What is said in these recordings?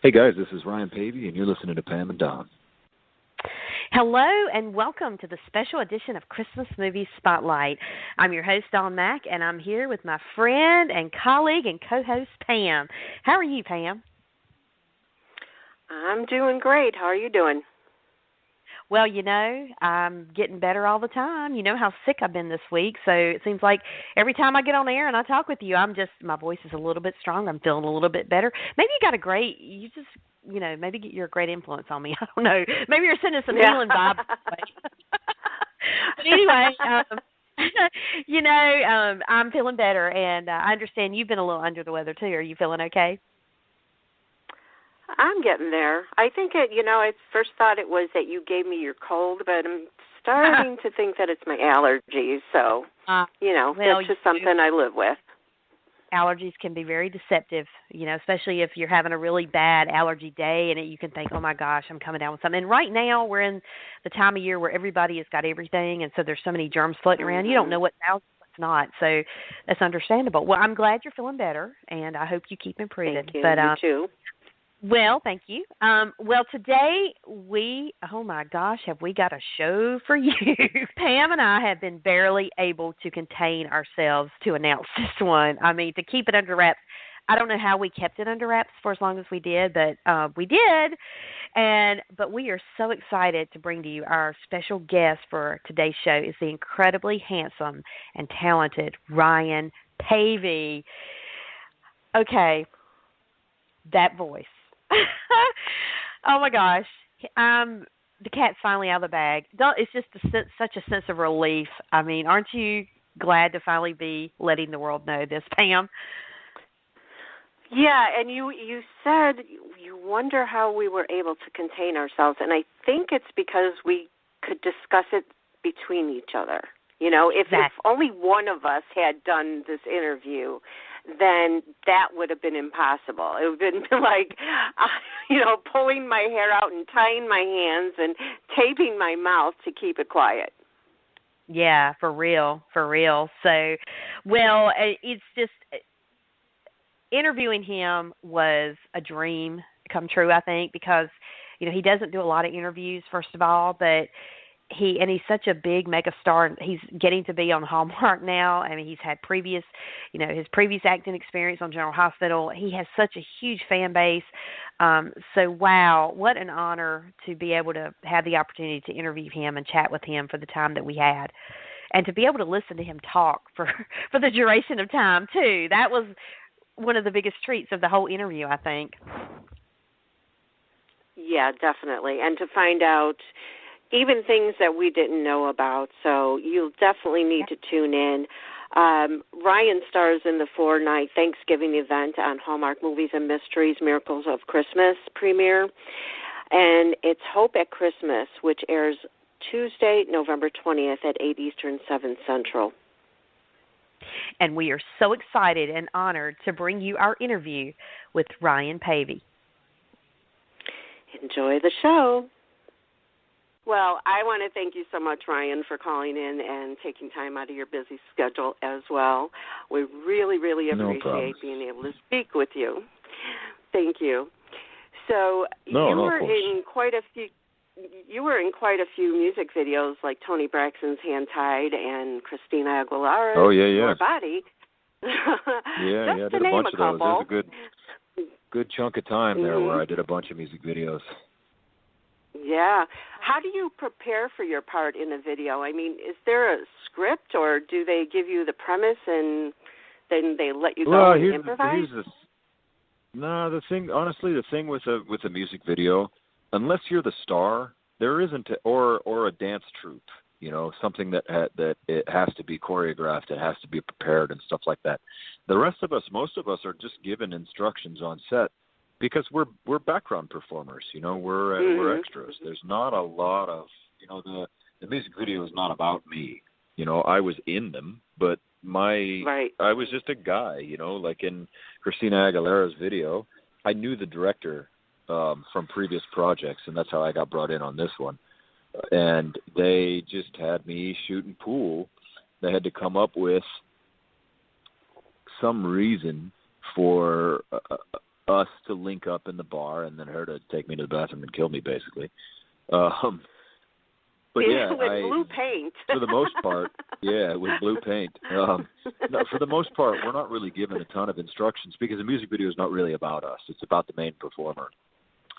Hey guys, this is Ryan Paevey, and you're listening to Pam and Dawn. Hello and welcome to the special edition of Christmas MuVies Spotlight. I'm your host, Dawn Mack, and I'm here with my friend and colleague and co-host, Pam. How are you, Pam? I'm doing great. How are you doing? Well, you know, I'm getting better all the time. You know how sick I've been this week, so it seems like every time I get on air and I talk with you, my voice is a little bit strong. I'm feeling a little bit better. Maybe maybe you're a great influence on me. I don't know. Maybe you're sending some healing vibes. But anyway, I'm feeling better, and I understand you've been a little under the weather too. Are you feeling okay? I'm getting there. I think I first thought it was that you gave me your cold, but I'm starting to think that it's my allergies. So, that's just something I live with. Allergies can be very deceptive, especially if you're having a really bad allergy day and you can think, oh, my gosh, I'm coming down with something. And right now we're in the time of year where everybody has got everything, and so there's so many germs floating around. You don't know what's out, what's not. So that's understandable. Well, I'm glad you're feeling better, and I hope you keep improving. Thank you. You too. Well, thank you. Today oh my gosh, have we got a show for you. Pam and I have been barely able to contain ourselves to announce this one. I mean, to keep it under wraps. I don't know how we kept it under wraps for as long as we did, but we did. But we are so excited to bring to you our special guest for today's show is the incredibly handsome and talented Ryan Paevey. Okay, that voice. Oh my gosh, the cat's finally out of the bag. It's just such a sense of relief. I mean, aren't you glad to finally be letting the world know this, Pam? Yeah, and you said you wonder how we were able to contain ourselves, and I think it's because we could discuss it between each other. If only one of us had done this interview, then that would have been impossible. It would have been like, pulling my hair out and tying my hands and taping my mouth to keep it quiet. Yeah, for real. So, well, it's just interviewing him was a dream come true, I think, because, he doesn't do a lot of interviews, first of all, but he's such a big mega star. He's getting to be on Hallmark now. I mean, he's had his previous acting experience on General Hospital. He has such a huge fan base. So, wow, what an honor to be able to have the opportunity to interview him and chat with him for the time that we had. And to be able to listen to him talk for the duration of time, too. That was one of the biggest treats of the whole interview, I think. Yeah, definitely. And to find out even things that we didn't know about, so you'll definitely need to tune in. Ryan stars in the 4-night Thanksgiving event on Hallmark Movies and Mysteries, Miracles of Christmas premiere, and it's Hope at Christmas, which airs Tuesday, November 20th at 8 Eastern, 7 Central. And we are so excited and honored to bring you our interview with Ryan Paevey. Enjoy the show. Well, I want to thank you so much, Ryan, for calling in and taking time out of your busy schedule as well. We really, really appreciate being able to speak with you. Thank you. So you were in quite a few music videos like Toni Braxton's Hand Tied and Christina Aguilera's Your Body. I did a bunch of those. There's a good chunk of time there where I did a bunch of music videos. Yeah. How do you prepare for your part in a video? I mean, is there a script, or do they give you the premise and then they let you go and improvise? The thing with a music video, unless you're the star, there isn't or a dance troupe, something that it has to be choreographed, it has to be prepared and stuff like that. The rest of us, most of us, are just given instructions on set. Because we're background performers, we're extras. There's not a lot of, the music video is not about me. I was in them, but I was just a guy, like in Christina Aguilera's video. I knew the director from previous projects, and that's how I got brought in on this one. And they just had me shooting pool. They had to come up with some reason for us to link up in the bar and then her to take me to the bathroom and kill me, basically. But yeah, with blue paint. For the most part, yeah, with blue paint. No, for the most part, we're not really given a ton of instructions because the music video is not really about us. It's about the main performer.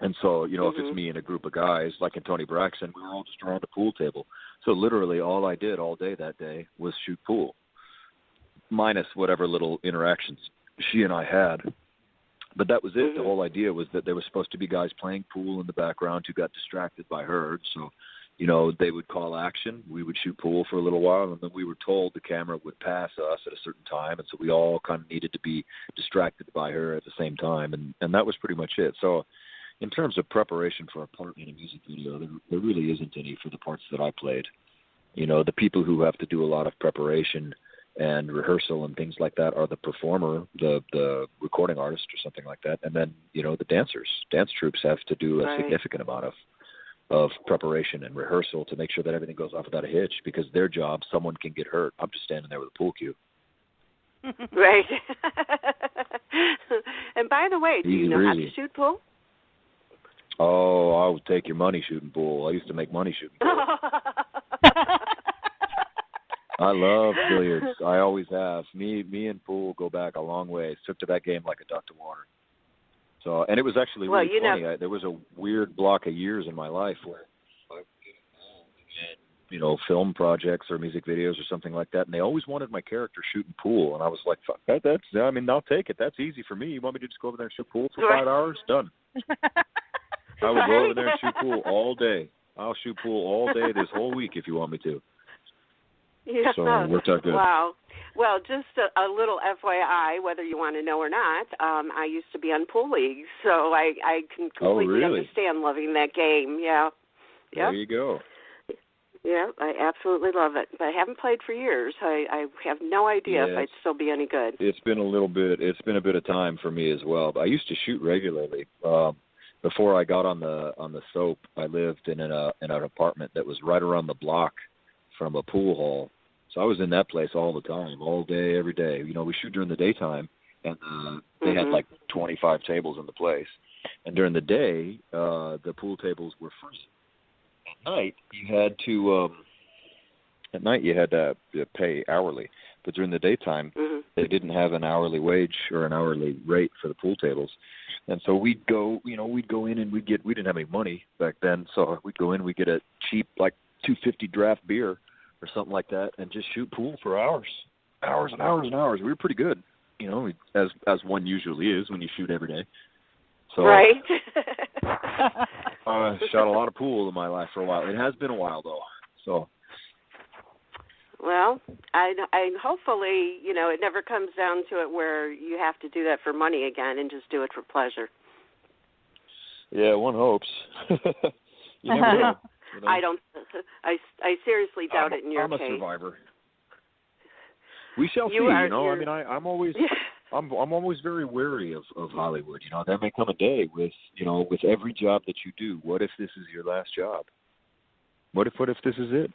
And so, you know, if it's me and a group of guys, like in Tony Braxton, we were all just around a pool table. So literally all I did all day that day was shoot pool, minus whatever little interactions she and I had. But that was it. The whole idea was that there was supposed to be guys playing pool in the background who got distracted by her. So, you know, they would call action. We would shoot pool for a little while, and then we were told the camera would pass us at a certain time. And so we all kind of needed to be distracted by her at the same time. And that was pretty much it. So in terms of preparation for a part in a music video, there really isn't any for the parts that I played. You know, the people who have to do a lot of preparation and rehearsal and things like that are the performer, the recording artist or something like that. And then, you know, the dancers. Dance troupes have to do a significant amount of preparation and rehearsal to make sure that everything goes off without a hitch, because their job, someone can get hurt. I'm just standing there with a pool cue. Right. And by the way, do you know how to shoot pool? Oh, I would take your money shooting pool. I used to make money shooting pool. I love billiards. I always have. Me and pool go back a long way. Took to that game like a duck to water. So, and it was actually really funny. There was a weird block of years in my life where I would get involved in, you know, film projects or music videos or something like that, and they always wanted my character shooting pool, and I was like, fuck that. I mean, I'll take it. That's easy for me. You want me to just go over there and shoot pool for 5 hours? Done. I will go over there and shoot pool all day. I'll shoot pool all day this whole week if you want me to. Yeah. So it worked out good. Wow. Well, just a little FYI, whether you want to know or not, I used to be on pool leagues, so I can completely understand loving that game. Yeah. Yep. There you go. Yeah, I absolutely love it. But I haven't played for years. I have no idea if I'd still be any good. It's been a bit of time for me as well. But I used to shoot regularly. Before I got on the soap, I lived in an apartment that was right around the block from a pool hall. So I was in that place all the time, all day, every day. You know, we shoot during the daytime, and they had like 25 tables in the place. And during the day, the pool tables were free. At night, you had to pay hourly. But during the daytime, they didn't have an hourly wage or an hourly rate for the pool tables. And so we'd go in and we didn't have any money back then, so we'd go in, we'd get a cheap like $2.50 draft beer or something like that, and just shoot pool for hours and hours and hours. We were pretty good, you know, as one usually is when you shoot every day. So, right. I shot a lot of pool in my life for a while. It has been a while though. So. Well, I hopefully, you know, it never comes down to it where you have to do that for money again and just do it for pleasure. Yeah, one hopes. You never know. You know? I don't. I seriously doubt it in your case. I'm a survivor. We shall see. You know, I mean, I'm always, I'm always very wary of Hollywood. You know, there may come a day with every job that you do. What if this is your last job? What if this is it?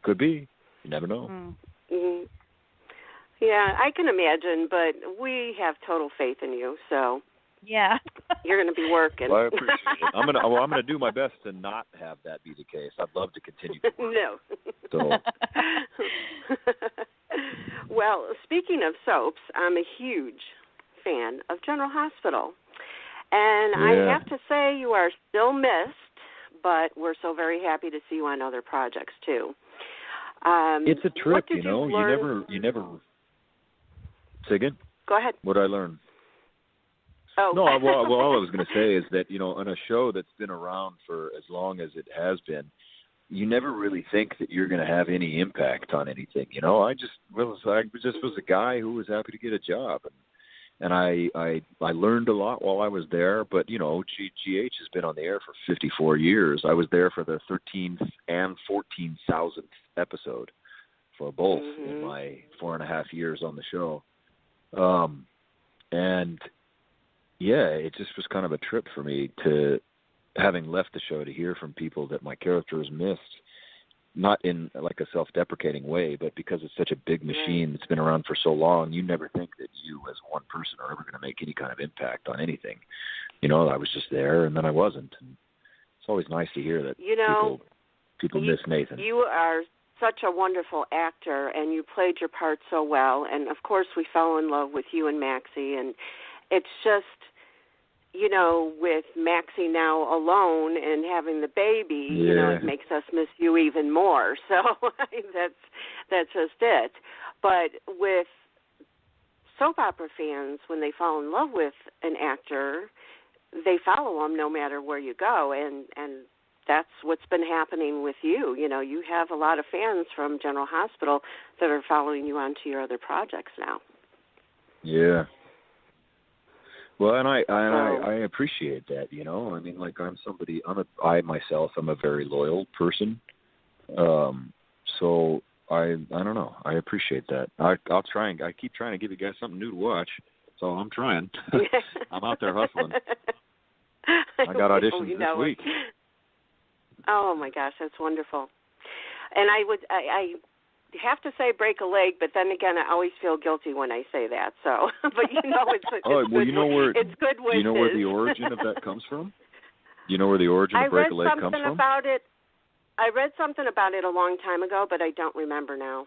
Could be. You never know. Mm-hmm. Yeah, I can imagine, but we have total faith in you. So. Yeah. You're going to be working. Well, I appreciate it. I'm going to do my best to not have that be the case. I'd love to continue to work. No. So. Well, speaking of soaps, I'm a huge fan of General Hospital. And I have to say you are still missed, but we're so very happy to see you on other projects too. It's a trip, you know. You never. Say again? Go ahead. What did I learn? Oh. No, well, all I was going to say is that, you know, on a show that's been around for as long as it has been, you never really think that you're going to have any impact on anything. You know, I just was a guy who was happy to get a job, and I learned a lot while I was there. But you know, GH has been on the air for 54 years. I was there for the 13th and 14,000th episode for both in my 4.5 years on the show, and. Yeah, it just was kind of a trip for me to, having left the show, to hear from people that my characters missed, not in like a self-deprecating way, but because it's such a big machine that's been around for so long, you never think that you as one person are ever going to make any kind of impact on anything. You know, I was just there and then I wasn't. And it's always nice to hear that people miss Nathan. You are such a wonderful actor, and you played your part so well. And, of course, we fell in love with you and Maxie. And it's just, you know, with Maxie now alone and having the baby, you know, it makes us miss you even more. So that's just it. But with soap opera fans, when they fall in love with an actor, they follow them no matter where you go. And that's what's been happening with you. You know, you have a lot of fans from General Hospital that are following you onto your other projects now. Yeah. Well, and I appreciate that, you know. I mean, like I myself am a very loyal person. So I don't know. I appreciate that. I'll try and I keep trying to give you guys something new to watch. So I'm trying. I'm out there hustling. I got auditions this week. Oh my gosh, that's wonderful. And I have to say break a leg, but then again, I always feel guilty when I say that. So, but you know, it's good wishes. You know where the origin of that comes from? You know where the origin of break a leg comes from? I read something about it a long time ago, but I don't remember now.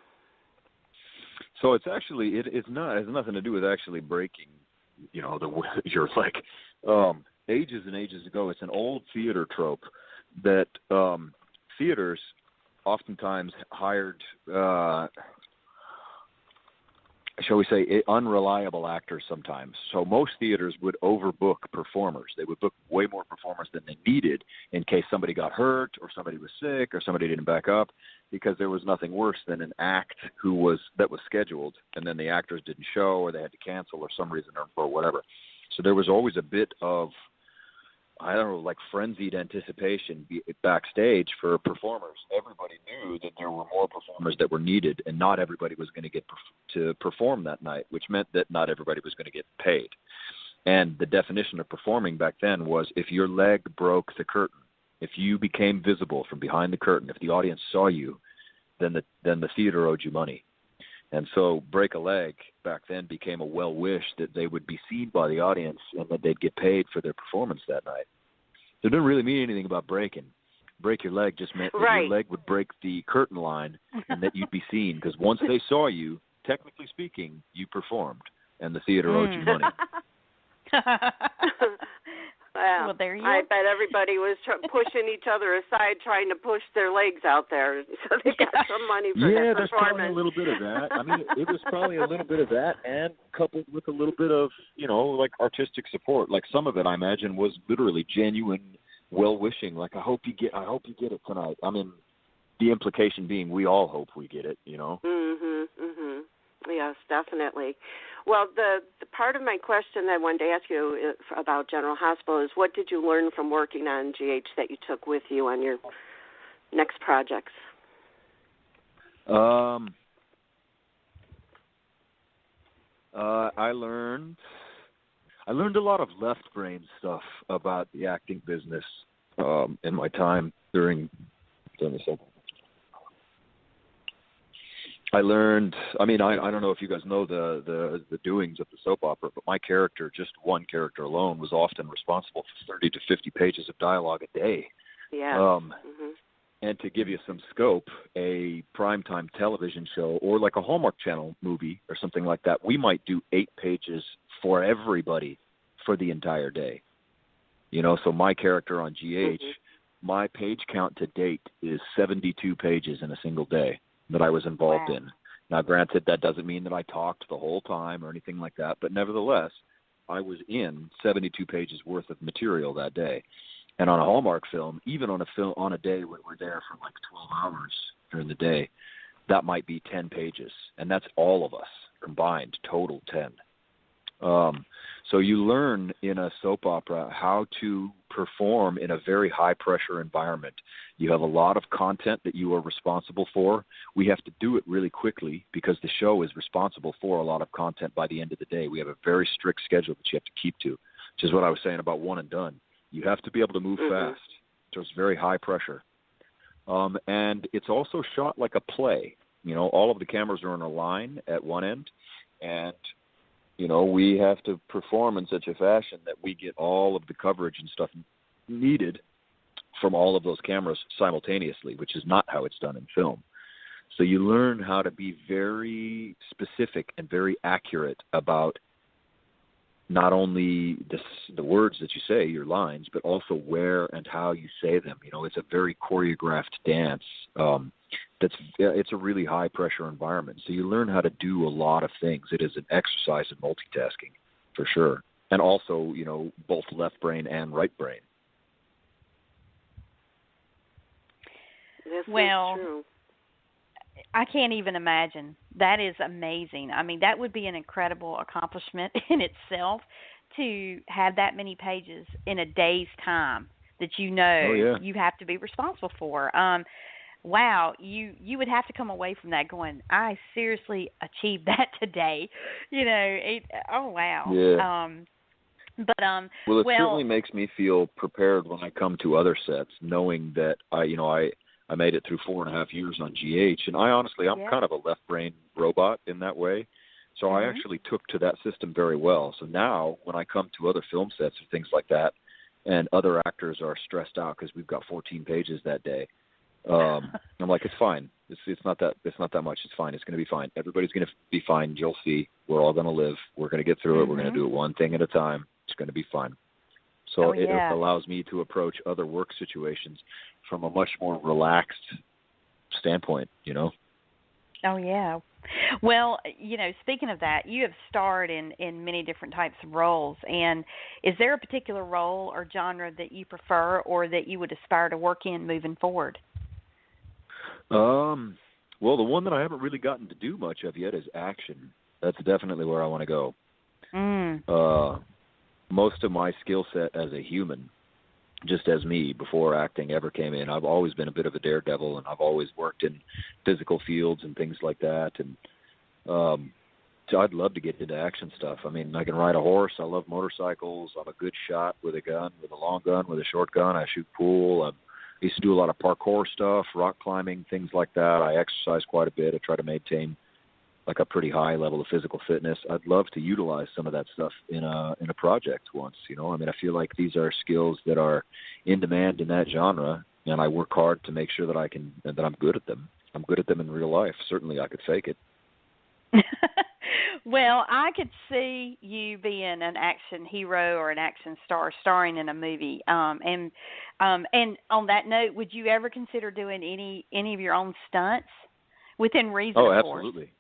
So it's actually it has nothing to do with actually breaking, you know, your leg. Ages and ages ago, it's an old theater trope that theaters oftentimes hired, shall we say, unreliable actors sometimes. So most theaters would overbook performers. They would book way more performers than they needed in case somebody got hurt or somebody was sick or somebody didn't back up, because there was nothing worse than an act that was scheduled and then the actors didn't show or they had to cancel or some reason or whatever. So there was always a bit of, I don't know, like frenzied anticipation backstage for performers. Everybody knew that there were more performers that were needed, and not everybody was going to get to perform that night, which meant that not everybody was going to get paid. And the definition of performing back then was if your leg broke the curtain, if you became visible from behind the curtain, if the audience saw you, then the theater owed you money. And so break a leg back then became a well-wish that they would be seen by the audience and that they'd get paid for their performance that night. So it didn't really mean anything about breaking. Break your leg just meant that your leg would break the curtain line and that you'd be seen, because once they saw you, technically speaking, you performed and the theater owed you money. Well, there you I bet everybody was pushing each other aside, trying to push their legs out there so they got some money for their performance. Yeah, there's probably a little bit of that. I mean, it was probably a little bit of that, and coupled with a little bit of, you know, like artistic support. Like some of it, I imagine, was literally genuine well-wishing. Like, I hope you get it tonight. I mean, the implication being we all hope we get it, you know. Yes, definitely. Well, the part of my question that I wanted to ask you about General Hospital is, what did you learn from working on GH that you took with you on your next projects? I learned a lot of left brain stuff about the acting business in my time during the soap. I learned, I mean, I don't know if you guys know the doings of the soap opera, but my character, just one character alone, was often responsible for 30 to 50 pages of dialogue a day. Yeah. And to give you some scope, a primetime television show or like a Hallmark Channel movie or something like that, we might do 8 pages for everybody for the entire day. You know, so my character on GH, my page count to date is 72 pages in a single day that I was involved in. Now, granted, that doesn't mean that I talked the whole time or anything like that, but nevertheless, I was in 72 pages worth of material that day. And on a Hallmark film, even on a day when we're there for like 12 hours during the day, that might be 10 pages, and that's all of us combined, total 10. So you learn in a soap opera how to perform in a very high-pressure environment. You have a lot of content that you are responsible for. We have to do it really quickly because the show is responsible for a lot of content by the end of the day. We have a very strict schedule that you have to keep to, which is what I was saying about one and done. You have to be able to move fast. So it's very high pressure. And it's also shot like a play. You know, all of the cameras are in a line at one end, and, you know, we have to perform in such a fashion that we get all of the coverage and stuff needed from all of those cameras simultaneously, which is not how it's done in film. So you learn how to be very specific and very accurate about not only the words that you say, your lines, but also where and how you say them. You know, it's a very choreographed dance. It's a really high pressure environment. So you learn how to do a lot of things. It is an exercise in multitasking, for sure. And also, you know, both left brain and right brain. This is true. I can't even imagine. That is amazing. I mean, that would be an incredible accomplishment in itself, to have that many pages in a day's time that you know you have to be responsible for. Wow, you would have to come away from that going, I seriously achieved that today. You know, wow. Yeah. Well, it certainly makes me feel prepared when I come to other sets, knowing that I made it through 4.5 years on GH, and I'm kind of a left brain robot in that way. So I actually took to that system very well. So now when I come to other film sets or things like that, and other actors are stressed out because we've got 14 pages that day, I'm like, it's fine. It's not that much. It's fine. It's going to be fine. Everybody's going to be fine. You'll see. We're all going to live. We're going to get through it. We're going to do it one thing at a time. It's going to be fine. So it allows me to approach other work situations from a much more relaxed standpoint, you know? Oh, yeah. Well, you know, speaking of that, you have starred in many different types of roles. And is there a particular role or genre that you prefer or that you would aspire to work in moving forward? Well, the one that I haven't really gotten to do much of yet is action. That's definitely where I want to go. Most of my skill set as a human, just as me, before acting ever came in, I've always been a bit of a daredevil, and I've always worked in physical fields and things like that. And so I'd love to get into action stuff. I mean, I can ride a horse. I love motorcycles. I'm a good shot with a gun, with a long gun, with a short gun. I shoot pool. I used to do a lot of parkour stuff, rock climbing, things like that. I exercise quite a bit. I try to maintain like a pretty high level of physical fitness. I'd love to utilize some of that stuff in a project once, you know. I mean, I feel like these are skills that are in demand in that genre, and I work hard to make sure that I'm good at them. I'm good at them in real life. Certainly I could fake it. Well, I could see you being an action hero or an action star starring in a movie. And on that note, would you ever consider doing any of your own stunts within reason? Oh, of absolutely. Course?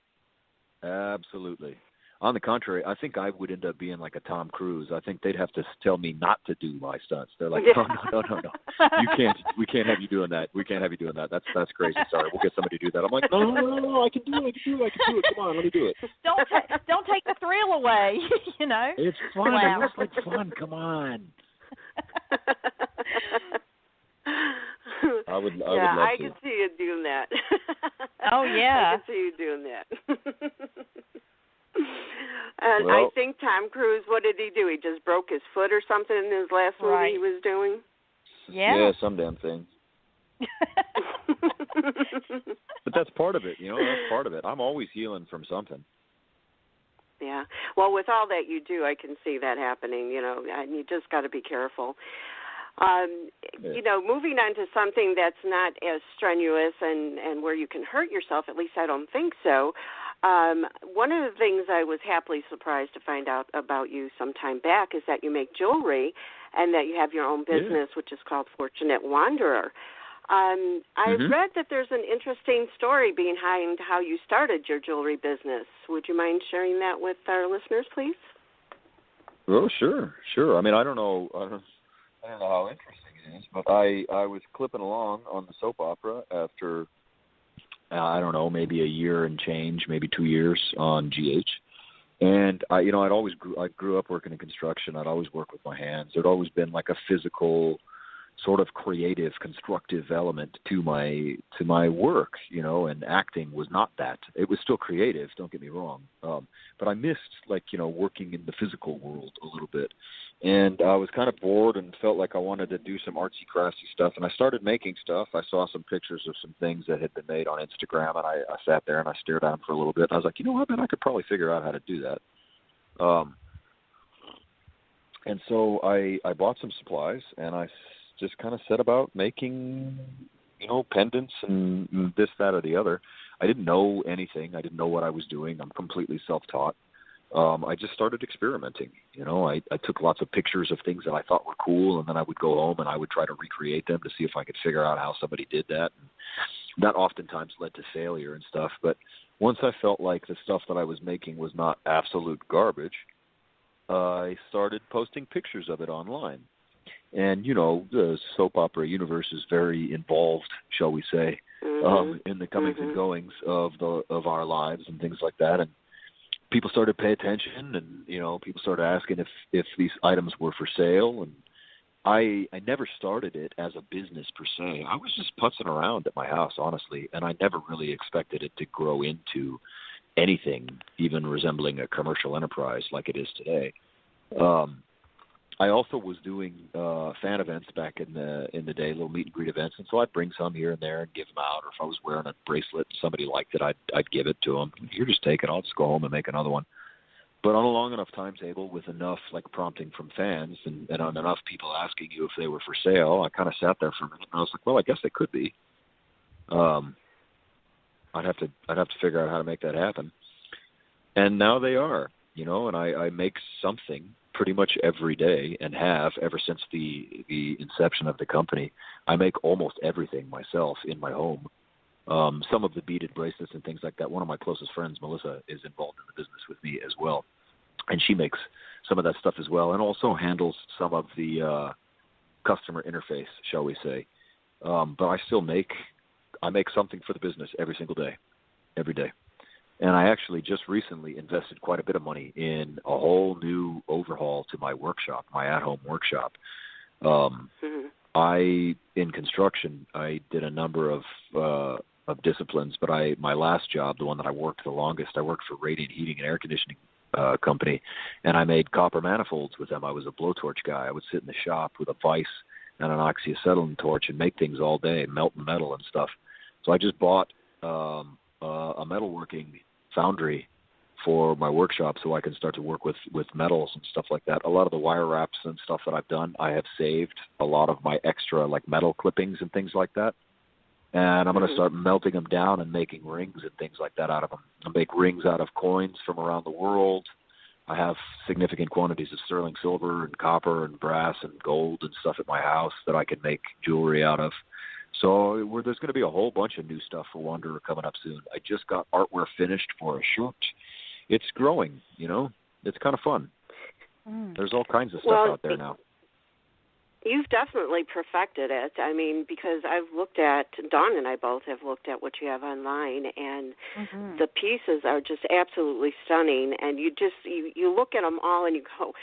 Absolutely. On the contrary, I think I would end up being like a Tom Cruise. I think they'd have to tell me not to do my stunts. They're like, no. We can't have you doing that. We can't have you doing that. That's crazy. Sorry, we'll get somebody to do that. I'm like, no, I can do it. Come on, let me do it. Don't take the thrill away, you know. It's fun. Wow. It looks like fun. Come on. I would love I to. could see you doing that. Oh, yeah. I could see you doing that. And I think Tom Cruise, what did he do? He just broke his foot or something in his last movie he was doing? Yeah, some damn thing. But that's part of it, you know. That's part of it. I'm always healing from something. Yeah. Well, with all that you do, I can see that happening, you know, and you just got to be careful. You know, moving on to something that's not as strenuous and where you can hurt yourself, at least I don't think so. One of the things I was happily surprised to find out about you some time back is that you make jewelry and that you have your own business, which is called Fortunate Wanderer. I read that there's an interesting story behind how you started your jewelry business. Would you mind sharing that with our listeners, please? Oh, sure. I mean, I don't know how interesting it is, but I was clipping along on the soap opera after, I don't know, maybe a year and change, maybe 2 years on GH. And I grew up working in construction. I'd always worked with my hands. There'd always been like a physical sort of creative, constructive element to my work, you know, and acting was not that. It was still creative, don't get me wrong. But I missed, like, you know, working in the physical world a little bit. And I was kind of bored and felt like I wanted to do some artsy crafty stuff. And I started making stuff. I saw some pictures of some things that had been made on Instagram, and I sat there and I stared at them for a little bit. I was like, you know what, man, I could probably figure out how to do that. And so I bought some supplies, and I just kind of set about making, you know, pendants and this, that, or the other. I didn't know anything. I didn't know what I was doing. I'm completely self-taught. I just started experimenting. You know, I took lots of pictures of things that I thought were cool, and then I would go home and I would try to recreate them to see if I could figure out how somebody did that. And that oftentimes led to failure and stuff. But once I felt like the stuff that I was making was not absolute garbage, I started posting pictures of it online. And, you know, the soap opera universe is very involved, shall we say, in the comings and goings of our lives and things like that. And people started to pay attention, and, you know, people started asking if these items were for sale. And I never started it as a business per se. I was just putzing around at my house, honestly, and I never really expected it to grow into anything even resembling a commercial enterprise like it is today. I also was doing fan events back in the day, little meet and greet events, and so I'd bring some here and there and give them out. Or if I was wearing a bracelet and somebody liked it, I'd give it to them. Here, just take it. I'll just go home and make another one. But on a long enough timetable, with enough like prompting from fans and on enough people asking you if they were for sale, I kind of sat there for a minute and I was like, well, I guess they could be. I'd have to figure out how to make that happen. And now they are, you know, and I make something pretty much every day and have ever since the inception of the company. I make almost everything myself in my home. Some of the beaded bracelets and things like that. One of my closest friends, Melissa, is involved in the business with me as well. And she makes some of that stuff as well, and also handles some of the customer interface, shall we say. But I make something for the business every single day, every day. And I actually just recently invested quite a bit of money in a whole new overhaul to my workshop, my at-home workshop. In construction, I did a number of disciplines, but my last job, the one that I worked the longest, I worked for Radiant Heating and Air Conditioning company, and I made copper manifolds with them. I was a blowtorch guy. I would sit in the shop with a vise and an oxyacetylene torch and make things all day, melt metal and stuff. So I just bought a metalworking foundry for my workshop so I can start to work with metals and stuff like that. A lot of the wire wraps and stuff that I've done, I have saved a lot of my extra like metal clippings and things like that. And I'm going to start melting them down and making rings and things like that out of them. I'll make rings out of coins from around the world. I have significant quantities of sterling silver and copper and brass and gold and stuff at my house that I can make jewelry out of. So there's going to be a whole bunch of new stuff for Wanderer coming up soon. I just got artwork finished for a shirt. It's growing, you know. It's kind of fun. There's all kinds of stuff out there now. You've definitely perfected it. I mean, because Dawn and I both have looked at what you have online, and the pieces are just absolutely stunning. And you look at them all and you go,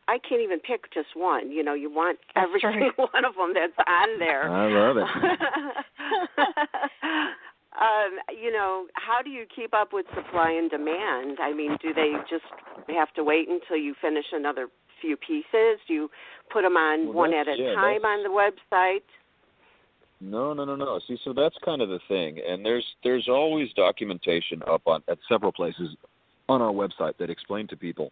I can't even pick just one. You know, you want every single one of them that's on there. I love it. You know, how do you keep up with supply and demand? I mean, do they just have to wait until you finish another few pieces? Do you put them on one at a time on the website? No. See, so that's kind of the thing. And there's always documentation up at several places on our website that explain to people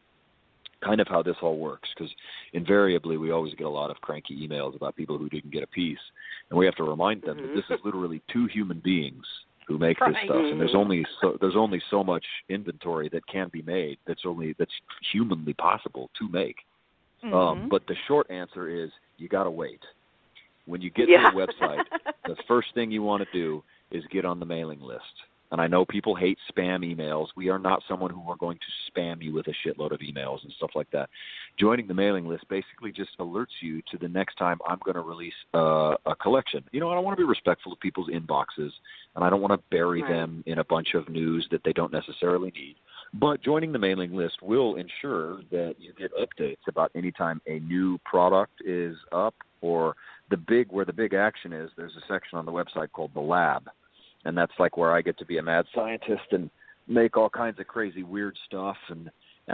kind of how this all works, because invariably we always get a lot of cranky emails about people who didn't get a piece, and we have to remind them that this is literally two human beings who make this stuff, and there's only so much inventory that can be made that's humanly possible to make. But the short answer is you got to wait. When you get to the website, the first thing you want to do is get on the mailing list. And I know people hate spam emails. We are not someone who are going to spam you with a shitload of emails and stuff like that. Joining the mailing list basically just alerts you to the next time I'm going to release a collection. You know, I don't want to be respectful of people's inboxes, and I don't want to bury them in a bunch of news that they don't necessarily need. But joining the mailing list will ensure that you get updates about any time a new product is up or where the big action is, there's a section on the website called The Lab, and that's like where I get to be a mad scientist and make all kinds of crazy weird stuff, and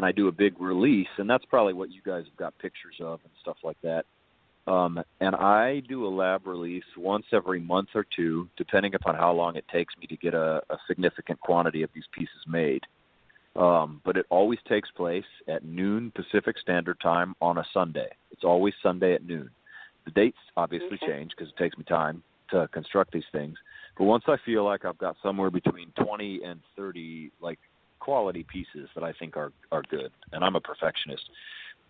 I do a big release, and that's probably what you guys have got pictures of and stuff like that. And I do a lab release once every month or two, depending upon how long it takes me to get a significant quantity of these pieces made. But it always takes place at noon Pacific Standard Time on a Sunday. It's always Sunday at noon. The dates obviously change because it takes me time to construct these things. But once I feel like I've got somewhere between 20 and 30 like quality pieces that I think are good, and I'm a perfectionist.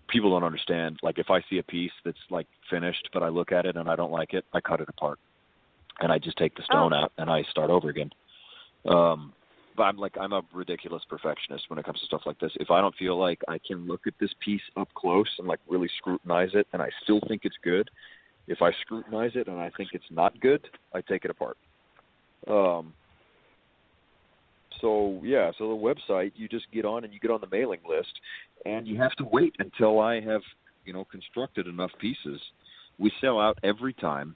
People don't understand. Like if I see a piece that's like finished, but I look at it and I don't like it, I cut it apart, and I just take the stone out and I start over again. But I'm a ridiculous perfectionist when it comes to stuff like this. If I don't feel like I can look at this piece up close and like really scrutinize it, and I still think it's good, if I scrutinize it and I think it's not good, I take it apart. So the website, you just get on and you get on the mailing list, and you have to wait until I have, constructed enough pieces. We sell out every time,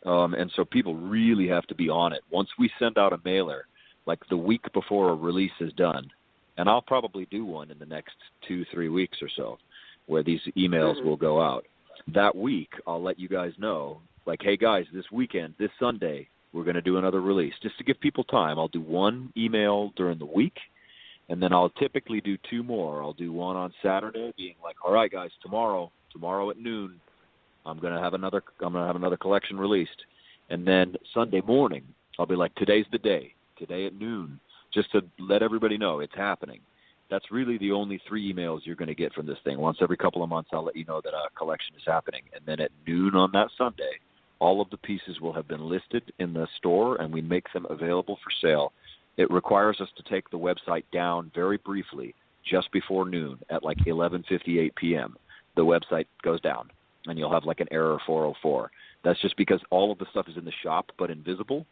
and so people really have to be on it. Once we send out a mailer, like the week before a release is done, and I'll probably do one in the next 2-3 weeks or so, where these emails will go out. That week, I'll let you guys know, like, hey guys, this weekend, this Sunday, we're going to do another release. Just to give people time, I'll do one email during the week, and then I'll typically do 2 more. I'll do one on Saturday, being like, all right, guys, tomorrow at noon, I'm going to have another collection released. And then Sunday morning, I'll be like, today's the day, today at noon, just to let everybody know it's happening. That's really the only 3 emails you're going to get from this thing. Once every couple of months, I'll let you know that a collection is happening. And then at noon on that Sunday, all of the pieces will have been listed in the store, and we make them available for sale. It requires us to take the website down very briefly just before noon at like 11:58 p.m. The website goes down, and you'll have like an error 404. That's just because all of the stuff is in the shop but invisible.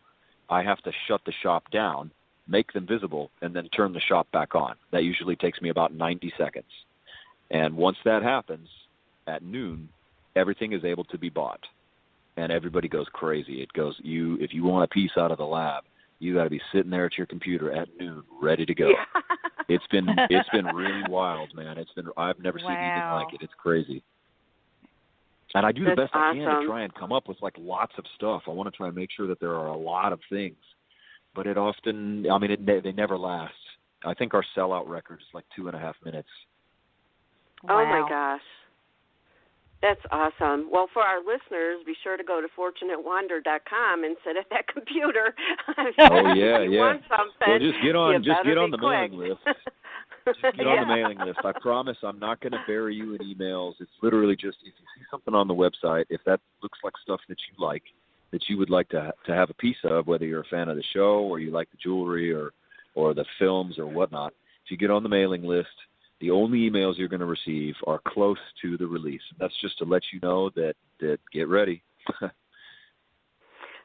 I have to shut the shop down, make them visible, and then turn the shop back on. That usually takes me about 90 seconds. And once that happens, at noon, everything is able to be bought. And everybody goes crazy. It goes, if you want a piece out of the lab, you got to be sitting there at your computer at noon, ready to go. Yeah. It's been really wild, man. I've never seen anything like it. It's crazy. And I do the best I can to try and come up with like lots of stuff. I want to try and make sure that there are a lot of things, but it often, they never last. I think our sellout record is like 2.5 minutes. Wow. Oh my gosh. That's awesome. Well, for our listeners, be sure to go to fortunatewander.com and sit at that computer. Oh yeah, if you want something, well, just get on the quick. mailing list. Just get on the mailing list. I promise I'm not going to bury you in emails. It's literally just if you see something on the website, if that looks like stuff that you would like to have a piece of, whether you're a fan of the show or you like the jewelry or the films or whatnot, if you get on the mailing list, the only emails you're going to receive are close to the release. That's just to let you know that get ready.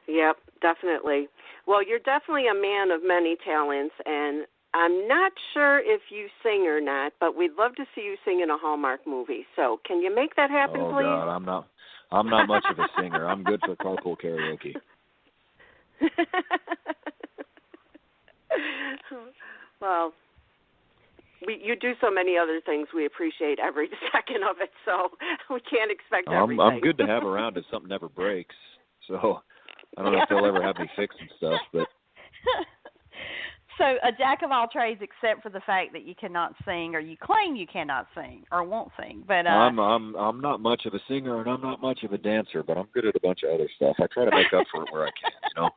Yep, definitely. Well, you're definitely a man of many talents, and I'm not sure if you sing or not, but we'd love to see you sing in a Hallmark movie. So can you make that happen, please? Oh, God, I'm not much of a singer. I'm good for carpool karaoke. Well, you do so many other things. We appreciate every second of it, so we can't expect everything. I'm good to have around if something ever breaks. So I don't know if they'll ever have me fixing stuff, but. So a jack of all trades, except for the fact that you cannot sing, or you claim you cannot sing or won't sing. But I'm not much of a singer, and I'm not much of a dancer, but I'm good at a bunch of other stuff. I try to make up for it where I can,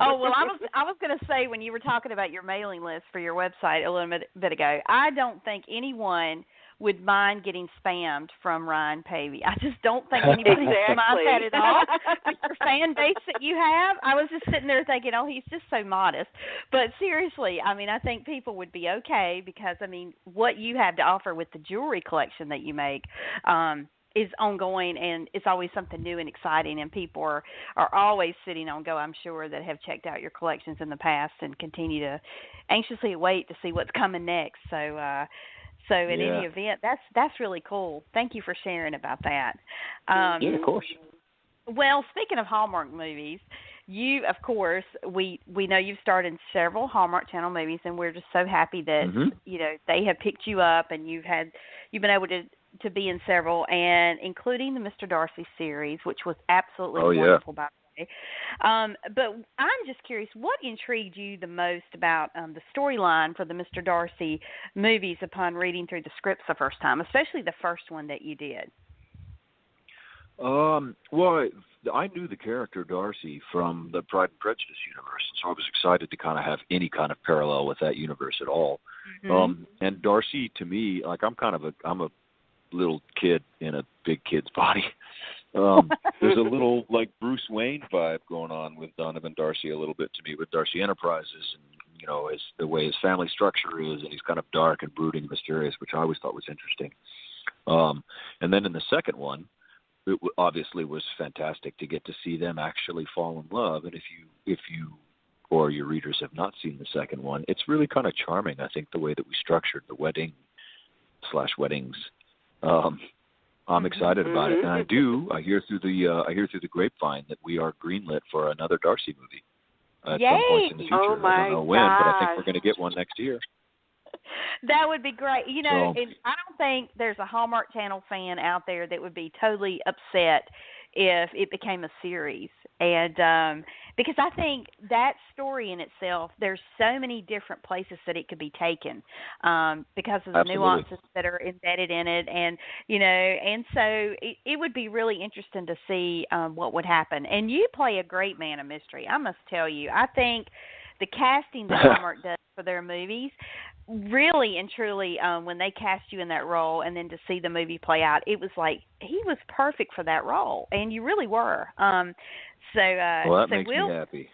Oh, well, I was going to say, when you were talking about your mailing list for your website a little bit ago, I don't think anyone would mind getting spammed from Ryan Paevey. I just don't think anybody would mind that at all. With your fan base that you have, I was just sitting there thinking, oh, he's just so modest. But seriously, I think people would be okay because, what you have to offer with the jewelry collection that you make is ongoing, and it's always something new and exciting, and people are always sitting on go, I'm sure, that have checked out your collections in the past and continue to anxiously wait to see what's coming next. So in any event, that's really cool. Thank you for sharing about that. Yeah, of course. Well, speaking of Hallmark movies, you, of course, we know you've starred in several Hallmark Channel movies, and we're just so happy that they have picked you up, and you've been able to be in several, and including the Mr. Darcy series, which was absolutely wonderful, by the way. But I'm just curious, what intrigued you the most about the storyline for the Mr. Darcy movies upon reading through the scripts the first time, especially the first one that you did? Well, I knew the character Darcy from the Pride and Prejudice universe, so I was excited to kind of have any kind of parallel with that universe at all. And Darcy, to me, like I'm a little kid in a big kid's body. There's a little like Bruce Wayne vibe going on with Donovan Darcy a little bit to me with Darcy Enterprises, and the way his family structure is, and he's kind of dark and brooding and mysterious, which I always thought was interesting. And then in the second one, it obviously was fantastic to get to see them actually fall in love. And if you or your readers have not seen the second one, it's really kind of charming. I think the way that we structured the weddings. I'm excited about it, and I hear through the grapevine that we are greenlit for another Darcy movie at some point in the future. Oh my I don't know when, but I think we're going to get one next year. That would be great. And I don't think there's a Hallmark Channel fan out there that would be totally upset if it became a series. And because I think that story in itself, there's so many different places that it could be taken because of the nuances that are embedded in it. And so it would be really interesting to see what would happen. And you play a great man of mystery, I must tell you. I think the casting that Hallmark does for their movies, really and truly, when they cast you in that role and then to see the movie play out, it was like he was perfect for that role, and you really were. Well, that makes me happy.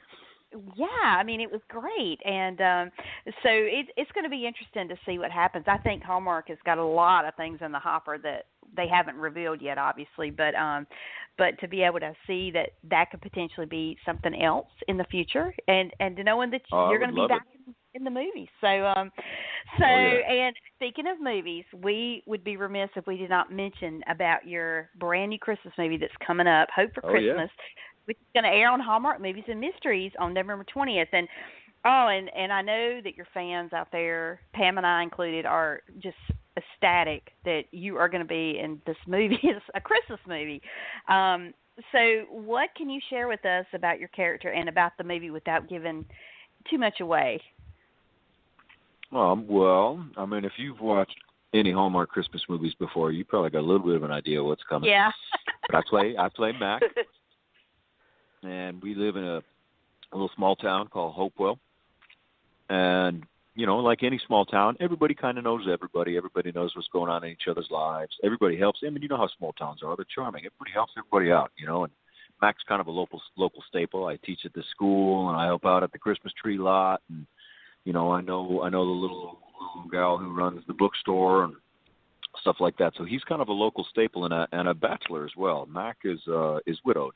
Yeah, I mean, it was great, and so it's going to be interesting to see what happens. I think Hallmark has got a lot of things in the hopper that they haven't revealed yet, obviously, but to be able to see that could potentially be something else in the future, and to knowing that you're going to be back in the movies. So, and speaking of movies, we would be remiss if we did not mention about your brand new Christmas movie that's coming up, Hope for Christmas, which is going to air on Hallmark Movies and Mysteries on November 20th. And I know that your fans out there, Pam and I included, are just ecstatic that you are going to be in this movie. It's a Christmas movie. So what can you share with us about your character and about the movie without giving too much away? Well, I mean, if you've watched any Hallmark Christmas movies before, you probably got a little bit of an idea of what's coming. Yeah. But I play Mac, and we live in a little small town called Hopewell. And, like any small town, everybody kind of knows everybody. Everybody knows what's going on in each other's lives. Everybody helps. I mean, you know how small towns are. They're charming. Everybody helps everybody out, and Mac's kind of a local staple. I teach at the school, and I help out at the Christmas tree lot, and I know the little gal who runs the bookstore and stuff like that. So he's kind of a local staple and a bachelor as well. Mac is widowed,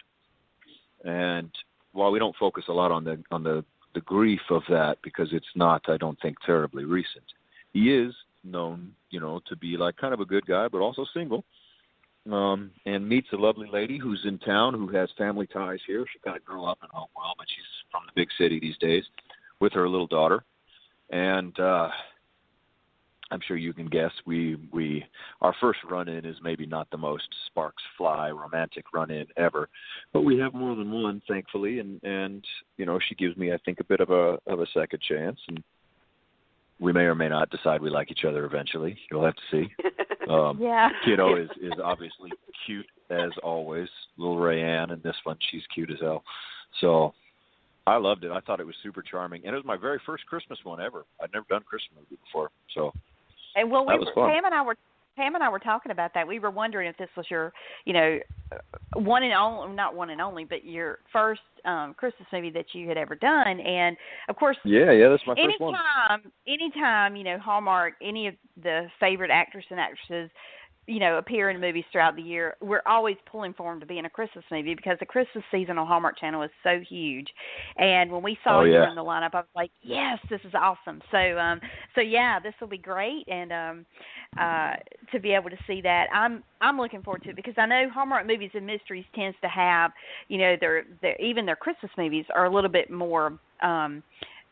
and while we don't focus a lot on the grief of that because it's not, I don't think, terribly recent, he is known, to be like kind of a good guy, but also single, and meets a lovely lady who's in town who has family ties here. She kind of grew up in Hopewell, but she's from the big city these days with her little daughter. And I'm sure you can guess our first run-in is maybe not the most sparks fly romantic run-in ever, but we have more than one, thankfully, and she gives me, I think, a bit of a second chance, and we may or may not decide we like each other eventually. You'll have to see. Kiddo is obviously cute as always. Little Rayanne in this one, she's cute as hell. So I loved it. I thought it was super charming, and it was my very first Christmas one ever. I'd never done a Christmas movie before, so that was fun. Pam and I were talking about that. We were wondering if this was your, one and only, not one and only, but your first Christmas movie that you had ever done. And of course, that's my first one. Anytime, Hallmark, any of the favorite actors and actresses appear in movies throughout the year, we're always pulling for them to be in a Christmas movie because the Christmas season on Hallmark Channel is so huge. And when we saw you in the lineup, I was like, yes, this is awesome. So yeah, this will be great, and to be able to see that, I'm looking forward to it because I know Hallmark Movies and Mysteries tends to have, even their Christmas movies are a little bit more.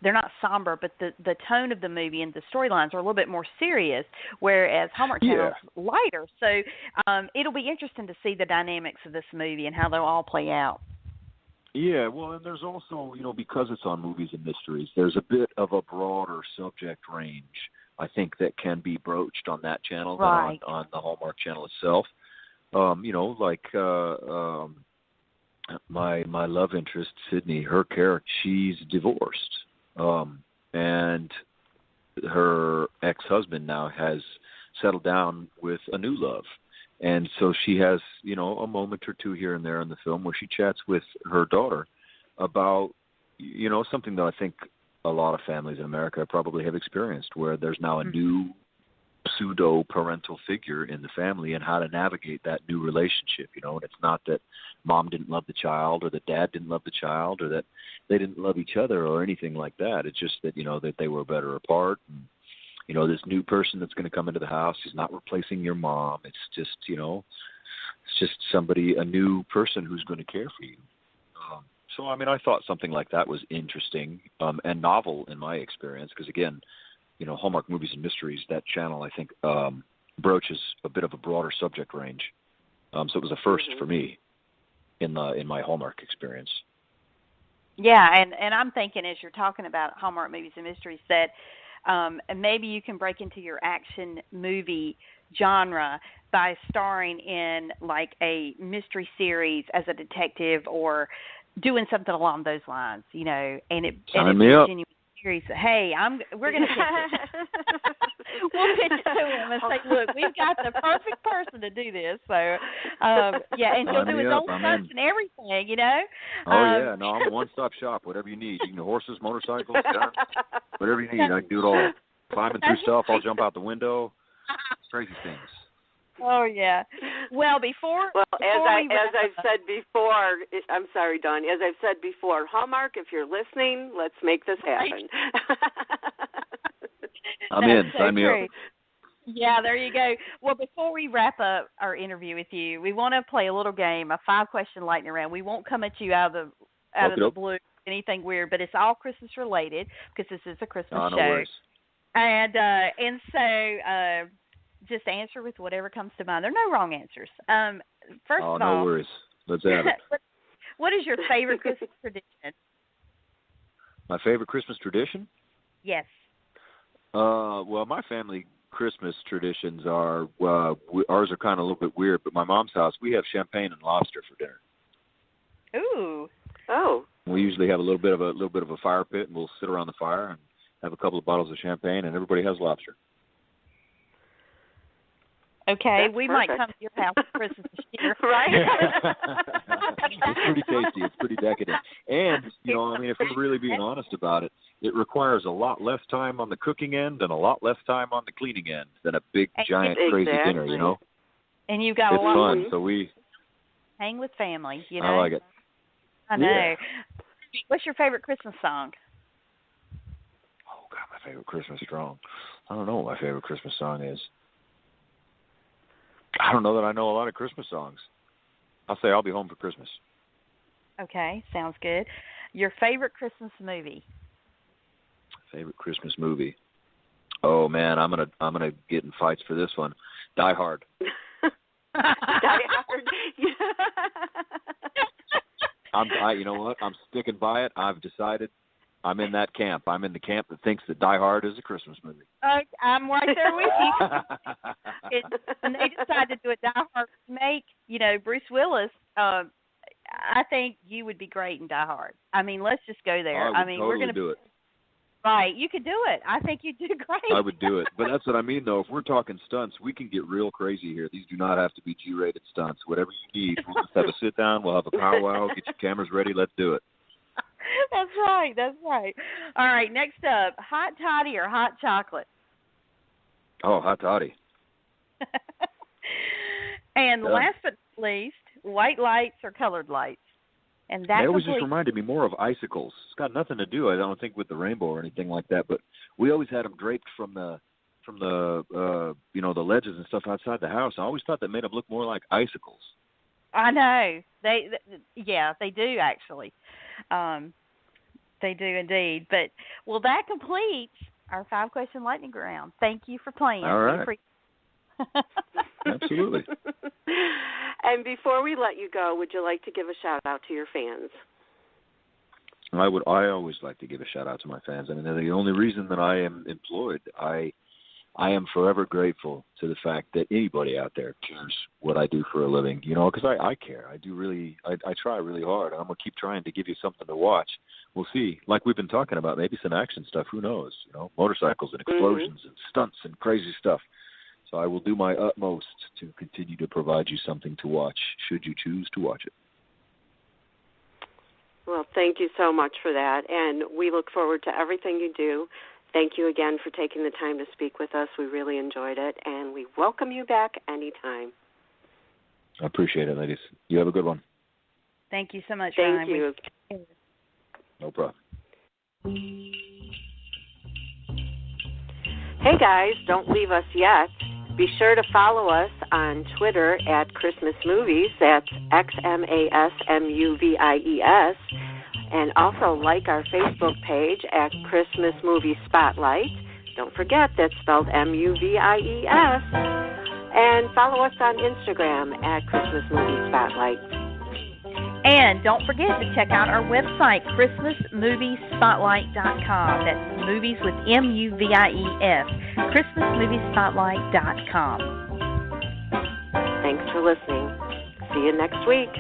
They're not somber, but the tone of the movie and the storylines are a little bit more serious, whereas Hallmark Channel is lighter. So it'll be interesting to see the dynamics of this movie and how they'll all play out. Yeah, well, and there's also, because it's on Movies and Mysteries, there's a bit of a broader subject range, I think, that can be broached on that channel than on the Hallmark Channel itself. My love interest, Sydney, her character, she's divorced. And her ex-husband now has settled down with a new love. And so she has, a moment or two here and there in the film where she chats with her daughter about, something that I think a lot of families in America probably have experienced, where there's now a new pseudo-parental figure in the family and how to navigate that new relationship, and it's not that mom didn't love the child or that dad didn't love the child or that they didn't love each other or anything like that. It's just that, that they were better apart. And, this new person that's going to come into the house is not replacing your mom. It's just, it's just somebody, a new person who's going to care for you. So, I thought something like that was interesting and novel in my experience because, again, Hallmark Movies and Mysteries, that channel, I think, broaches a bit of a broader subject range. So it was a first for me in my Hallmark experience. Yeah, and I'm thinking as you're talking about Hallmark Movies and Mysteries that maybe you can break into your action movie genre by starring in like a mystery series as a detective or doing something along those lines, and it be a genuine series. Hey, we're going to pitch it. We'll pitch it to him and say, look, we've got the perfect person to do this. So, and he'll do his own stunts and everything, I'm a one-stop shop. Whatever you need. You can do horses, motorcycles, guns, whatever you need. I can do it all. Climbing through stuff, I'll jump out the window. Crazy things. Oh yeah. Well, as I've said before, I'm sorry, Dawn. As I've said before, Hallmark, if you're listening, let's make this happen. I'm in. Sign me up. Yeah, there you go. Well, before we wrap up our interview with you, we want to play a little game, a 5-question lightning round. We won't come at you out of the blue, anything weird, but it's all Christmas related because this is a Christmas show. Worries. And so. Just answer with whatever comes to mind. There are no wrong answers. First of all, no worries. Let's have it. What is your favorite Christmas tradition? My favorite Christmas tradition? Yes. Well, my family Christmas traditions are ours are kind of a little bit weird, but my mom's house we have champagne and lobster for dinner. Ooh. Oh. We usually have a little bit of a fire pit, and we'll sit around the fire and have a couple of bottles of champagne, and everybody has lobster. Okay, that's we perfect. might come to your house for Christmas this year. Right? It's pretty tasty. It's pretty decadent. And, if we're really being honest about it, it requires a lot less time on the cooking end and a lot less time on the cleaning end than a big, giant, crazy dinner, And you've got it's a lot fun, so we hang with family, I like it. I know. Yeah. What's your favorite Christmas song? Oh, God, my favorite Christmas song. I don't know what my favorite Christmas song is. I don't know that I know a lot of Christmas songs. I'll say I'll Be Home for Christmas. Okay, sounds good. Your favorite Christmas movie? Favorite Christmas movie? Oh man, I'm gonna get in fights for this one. Die Hard. Die Hard. You know what? I'm sticking by it. I've decided. I'm in that camp. I'm in the camp that thinks that Die Hard is a Christmas movie. I'm right there with you. When they decided to do a Die Hard remake, Bruce Willis, I think you would be great in Die Hard. Let's just go there. We're going to do it. Right, you could do it. I think you'd do great. I would do it. But that's what I mean, though. If we're talking stunts, we can get real crazy here. These do not have to be G-rated stunts. Whatever you need. We'll just have a sit-down. We'll have a powwow. Get your cameras ready. Let's do it. That's right. All right, next up, hot toddy or hot chocolate? Oh, hot toddy. And last but not least, white lights or colored lights. And that always just reminded me more of icicles. It's got nothing to do, I don't think, with the rainbow or anything like that. But we always had them draped from the the ledges and stuff outside the house. I always thought that made them look more like icicles. I know they do actually. They do indeed. But that completes our 5-question lightning round. Thank you for playing. All right. Absolutely. And before we let you go, would you like to give a shout out to your fans? I always like to give a shout out to my fans. I mean, they're the only reason that I am employed. I am forever grateful to the fact that anybody out there cares what I do for a living, because I care. I do really, I try really hard. I'm going to keep trying to give you something to watch. We'll see. Like we've been talking about, maybe some action stuff. Who knows? Motorcycles and explosions and stunts and crazy stuff. So I will do my utmost to continue to provide you something to watch, should you choose to watch it. Well, thank you so much for that, and we look forward to everything you do. Thank you again for taking the time to speak with us. We really enjoyed it, and we welcome you back anytime. I appreciate it, ladies. You have a good one. Thank you so much, Ryan. Thank you. No problem. Hey, guys, don't leave us yet. Be sure to follow us on Twitter at Christmas Movies. That's XMASMUVIES. And also like our Facebook page at Christmas Movies Spotlight. Don't forget, that's spelled MUVIES. And follow us on Instagram at Christmas Movies Spotlight. And don't forget to check out our website, ChristmasMoviesSpotlight.com. That's movies with MUVIES. ChristmasMoviesSpotlight.com. Thanks for listening. See you next week.